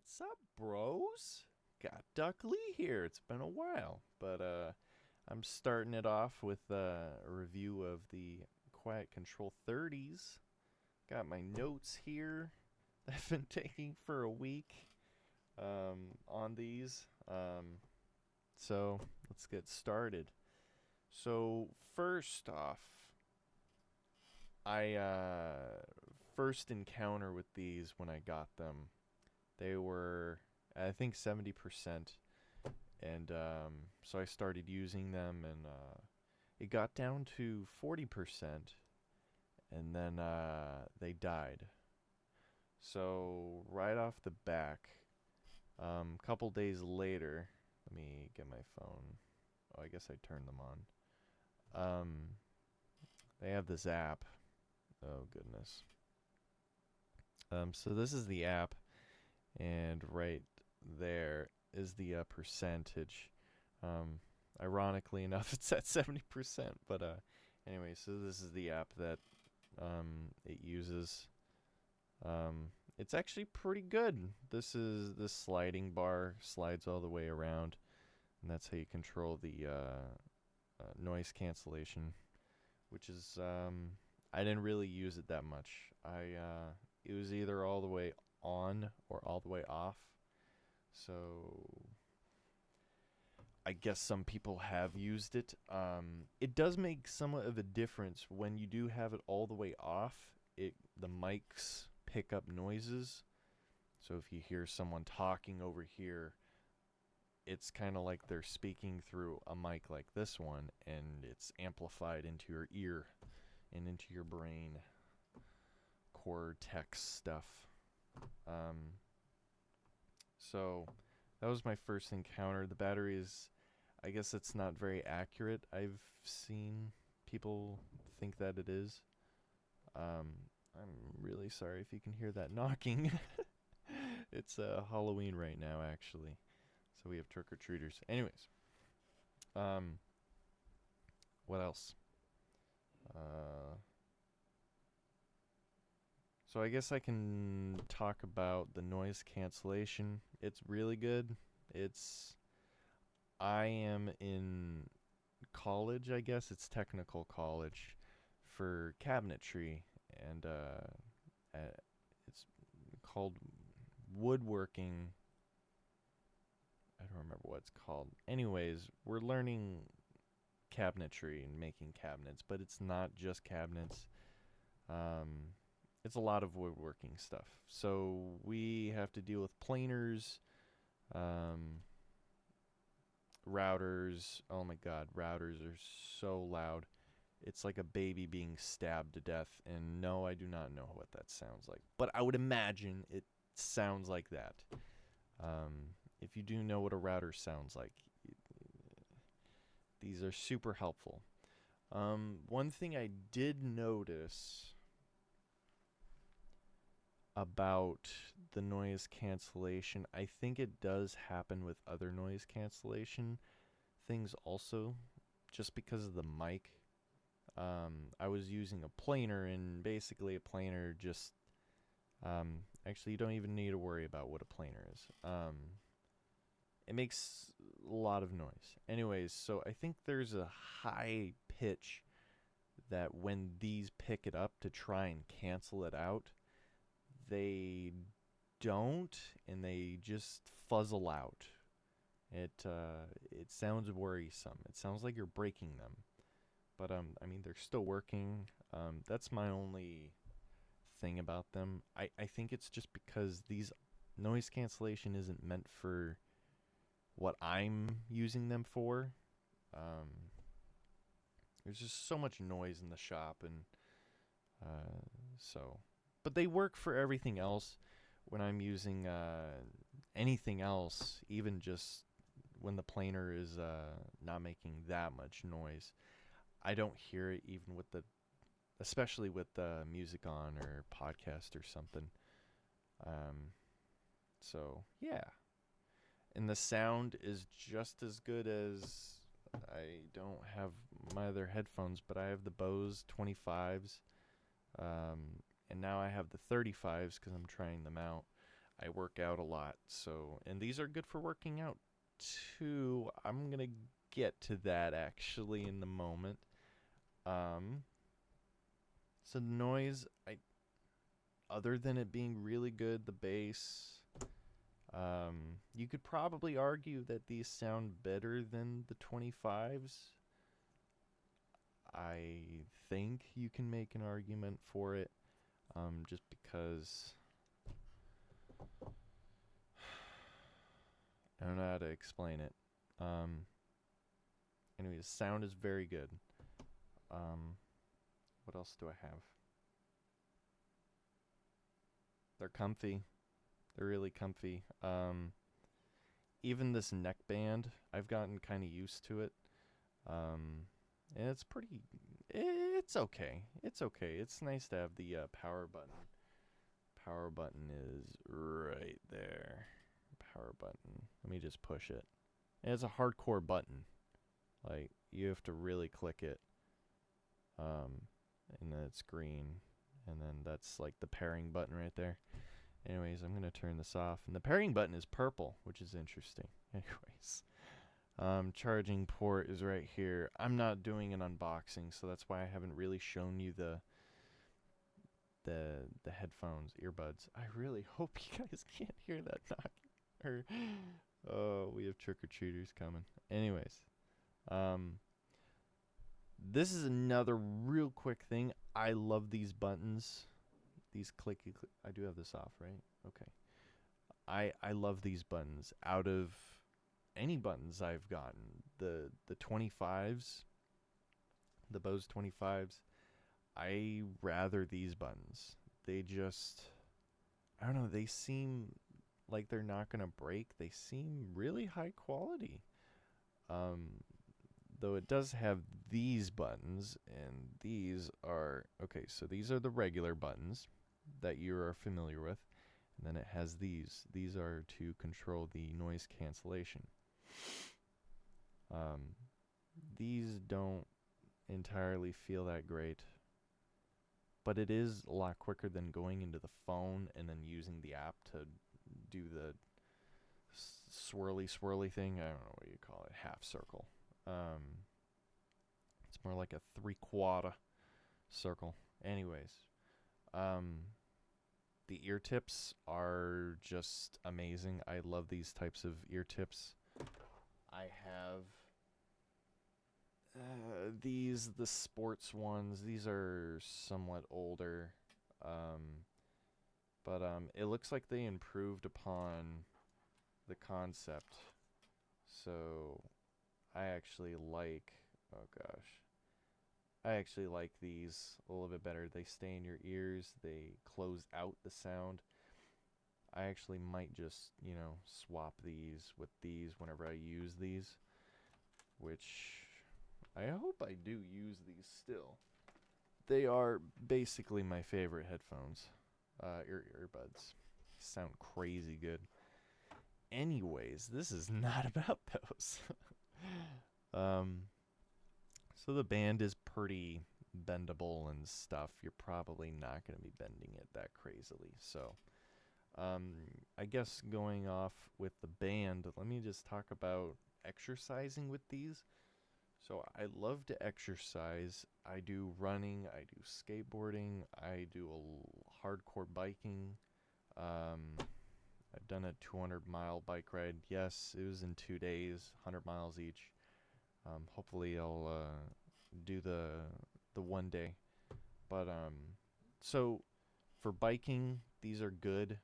What's up, bros? Got Duck Lee here. It's been a while, but I'm starting it off with a review of the Quiet Control 30s. Got my notes here that I've been taking for a week on these. So let's get started. So first off, I first encounter with these when I got them. They were, I think, 70%, and so I started using them, and it got down to 40%, and then they died. So right off the back, a couple days later, let me get my phone. Oh, I guess I turned them on. Um, they have this app. Oh goodness. So this is the app, and right there is the percentage. Um, Ironically enough, it's at 70%. But anyway, so this is the app that it uses. It's actually pretty good. This sliding bar slides all the way around, and that's how you control the noise cancellation. Which is I didn't really use it that much. It was either all the way on or all the way off. So I guess some people have used it. It does make somewhat of a difference when you do have it all the way off. The mics pick up noises. So if you hear someone talking over here, it's kind of like they're speaking through a mic like this one, and it's amplified into your ear and into your brain. Cortex stuff. Um, so that was my first encounter. The battery is, I guess it's not very accurate. I've seen people think that it is. I'm really sorry if you can hear that knocking. It's Halloween right now, actually. So we have trick-or-treaters. Anyways, um, what else? Uh, so I guess I can talk about the noise cancellation. It's really good. It's I am in college, I guess it's technical college for cabinetry, and uh, it's called woodworking. I don't remember what it's called. Anyways, we're learning cabinetry and making cabinets, but it's not just cabinets. Um, it's a lot of woodworking stuff. So we have to deal with planers, um, routers. Oh my god, routers are so loud. It's like a baby being stabbed to death. And no, I do not know what that sounds like. But I would imagine it sounds like that. If you do know what a router sounds like, these are super helpful. One thing I did notice about the noise cancellation, I think it does happen with other noise cancellation things also, just because of the mic. I was using a planer, and basically a planer just actually, you don't even need to worry about what a planer is. It makes a lot of noise. Anyways, so I think there's a high pitch that when these pick it up to try and cancel it out, they don't, and they just fuzzle out. It sounds worrisome. It sounds like you're breaking them. But I mean, they're still working. That's my only thing about them. I think it's just because these noise cancellation isn't meant for what I'm using them for. Um, there's just so much noise in the shop, and so. But they work for everything else. When I'm using anything else, even just when the planer is not making that much noise, I don't hear it even with especially with the music on or podcast or something. Um, so yeah, and the sound is just as good as, I don't have my other headphones, but I have the Bose 25s, and now I have the 35s because I'm trying them out. I work out a lot, so, and these are good for working out too. I'm gonna get to that actually in a moment. Um, so the noise, other than it being really good, the bass, you could probably argue that these sound better than the 25s. I think you can make an argument for it, just because I don't know how to explain it. Anyways, sound is very good. What else do I have? They're comfy. They're really comfy. Even this neckband, I've gotten kind of used to it. And it's pretty. It's okay. It's okay. It's nice to have the power button. Power button is right there. Power button. Let me just push it. And it's a hardcore button. Like, you have to really click it. And then it's green. And then that's like the pairing button right there. Anyways, I'm going to turn this off. And the pairing button is purple, which is interesting. Anyways. Charging port is right here. I'm not doing an unboxing, so that's why I haven't really shown you the headphones, earbuds. I really hope you guys can't hear that knocking. Oh, we have trick-or-treaters coming. Anyways, this is another real quick thing. I love these buttons. These clicky. I do have this off, right? Okay. I love these buttons. Out of any buttons I've gotten, the 25s, the Bose 25s, I rather these buttons. They just, I don't know, they seem like they're not gonna break. They seem really high quality. Though it does have these buttons, and these are, okay, so these are the regular buttons that you are familiar with. And then it has these. These are to control the noise cancellation. These don't entirely feel that great, but it is a lot quicker than going into the phone and then using the app to do the swirly thing. I don't know what you call it, half circle. It's more like a 3/4 circle. Anyways, the ear tips are just amazing. I love these types of ear tips. I have these, the sports ones. These are somewhat older, but it looks like they improved upon the concept. So I actually like, oh gosh, I actually like these a little bit better. They stay in your ears. They close out the sound. I actually might just, swap these with these whenever I use these, which I hope I do use these still. They are basically my favorite headphones, earbuds. Sound crazy good. Anyways, this is not about those. So the band is pretty bendable and stuff. You're probably not going to be bending it that crazily. So, I guess going off with the band, let me just talk about exercising with these. So I love to exercise. I do running, I do skateboarding, I do a hardcore biking. I've done a 200-mile bike ride. Yes, it was in 2 days, 100 miles each. Hopefully I'll do the one day. But so for biking, these are good.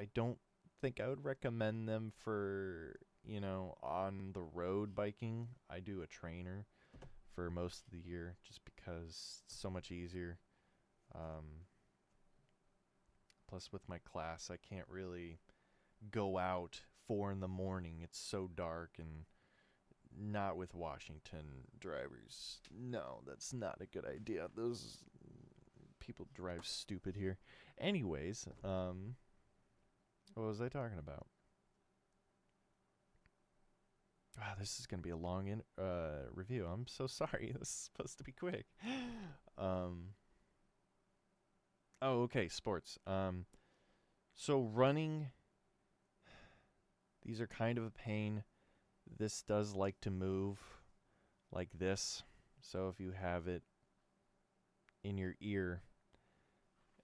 I don't think I would recommend them for, on the road biking. I do a trainer for most of the year just because it's so much easier. Plus with my class, I can't really go out 4 in the morning. It's so dark, and not with Washington drivers. No, that's not a good idea. Those people drive stupid here. Anyways, what was I talking about? Wow, this is going to be a long review. I'm so sorry. This is supposed to be quick. Oh, okay, sports. So running, these are kind of a pain. This does like to move like this. So if you have it in your ear,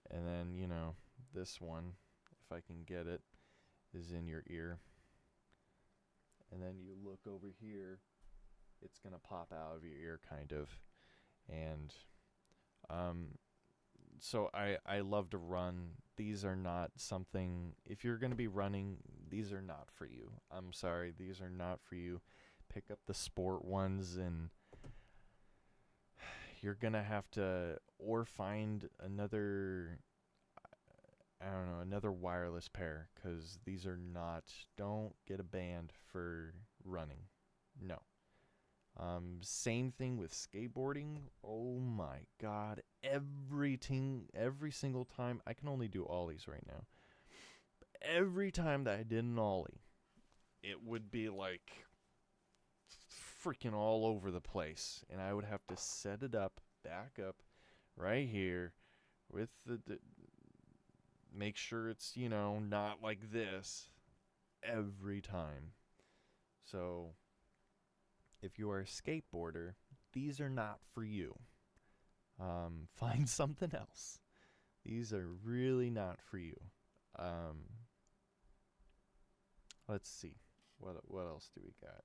and then, this one, if I can get it, is in your ear. And then you look over here, it's going to pop out of your ear, kind of. And so I love to run. These are not something, if you're going to be running, these are not for you. I'm sorry, these are not for you. Pick up the sport ones, and you're going to have to, or find another, I don't know, another wireless pair, because these are not, don't get a band for running. No. Same thing with skateboarding. Oh my god, every single time, I can only do ollies right now. Every time that I did an ollie, it would be like freaking all over the place, and I would have to set it up, back up, right here, with the make sure it's, not like this every time. So, if you are a skateboarder, these are not for you. Find something else. These are really not for you. Let's see. What else do we got?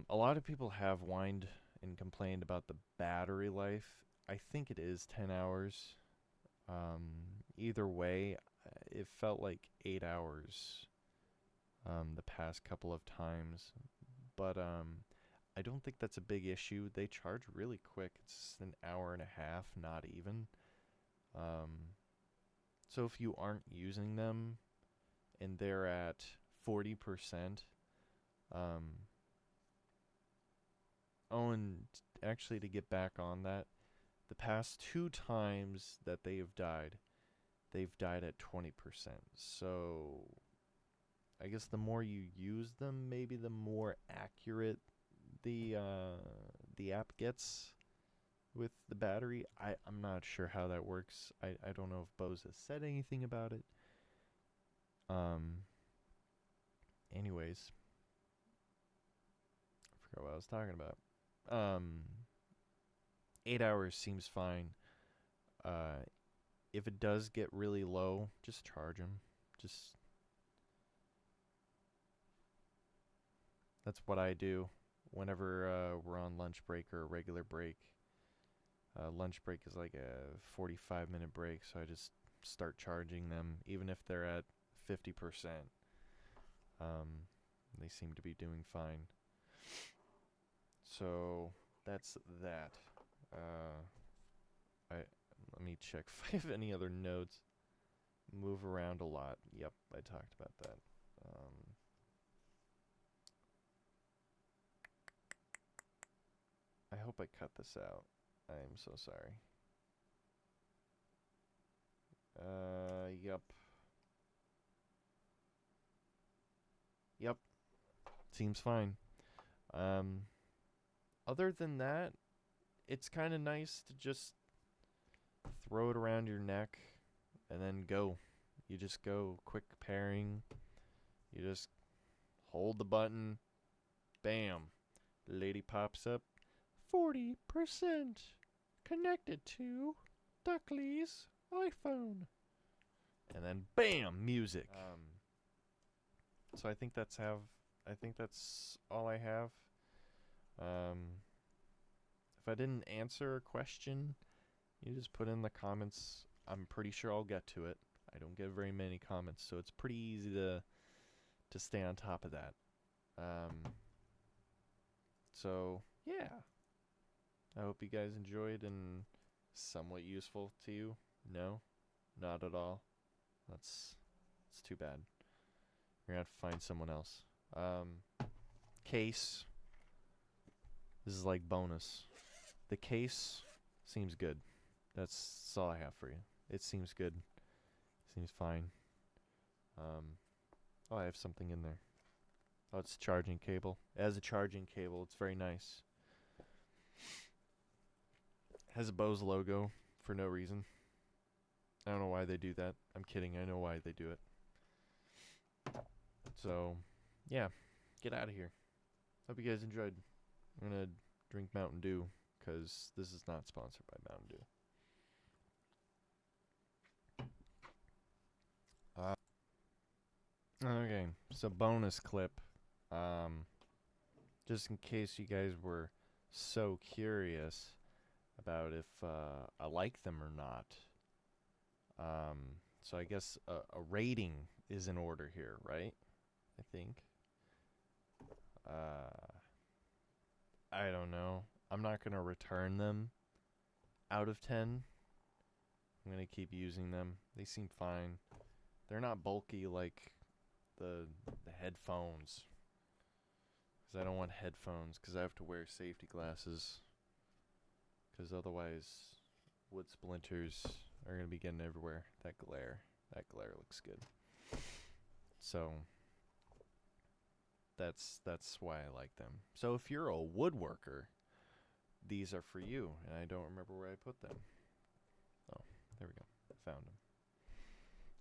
A lot of people have whined and complained about the battery life. I think it is 10 hours. Either way, it felt like 8 hours the past couple of times. But I don't think that's a big issue. They charge really quick. It's an hour and a half, not even. So if you aren't using them and they're at 40%, and actually, to get back on that, the past 2 times that they have died, they've died at 20%. So I guess the more you use them, maybe the more accurate the app gets with the battery. I'm not sure how that works. I don't know if Bose has said anything about it. Anyways, I forgot what I was talking about. 8 hours seems fine. If it does get really low, just charge them. That's what I do whenever we're on lunch break or a regular break. Lunch break is like a 45-minute break, so I just start charging them, even if they're at 50%. They seem to be doing fine. So that's that. Let me check if I have any other notes. Move around a lot. Yep, I talked about that. I hope I cut this out. I'm so sorry. Yep. Yep. Seems fine. Other than that, it's kind of nice to just throw it around your neck and then go. You just go quick pairing. You just hold the button. Bam. Lady pops up. 40% connected to Duckley's iPhone. And then bam, music. So I think that's all I have. If I didn't answer a question, you just put in the comments. I'm pretty sure I'll get to it. I don't get very many comments, so it's pretty easy to stay on top of that. So yeah, I hope you guys enjoyed and somewhat useful to you. No, not at all. It's too bad. You're gonna have to find someone else. Case. This is like bonus. The case seems good. That's all I have for you. It seems good. Seems fine. Oh, I have something in there. Oh, it's a charging cable. It has a charging cable. It's very nice. Has a Bose logo for no reason. I don't know why they do that. I'm kidding. I know why they do it. So, yeah, get out of here. Hope you guys enjoyed. I'm gonna drink Mountain Dew because this is not sponsored by Mountain Dew. Okay, so bonus clip. Just in case you guys were so curious about if I like them or not. So I guess a rating is in order here, right? I think. I don't know. I'm not gonna return them out of 10. I'm gonna keep using them. They seem fine. They're not bulky like the headphones. Because I don't want headphones because I have to wear safety glasses. Because otherwise, wood splinters are going to be getting everywhere. That glare looks good. So, that's why I like them. So if you're a woodworker, these are for you. And I don't remember where I put them. Oh, there we go. I found them.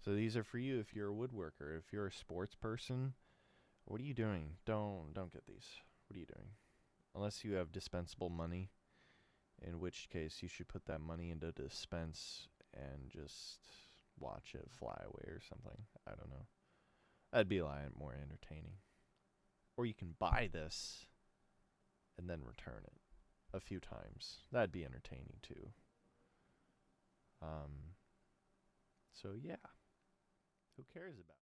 So these are for you if you're a woodworker. If you're a sports person, what are you doing? Don't get these. What are you doing? Unless you have dispensable money, in which case you should put that money into dispense and just watch it fly away or something. I don't know. That'd be a lot more entertaining. Or you can buy this and then return it a few times. That'd be entertaining too. So yeah. Who cares about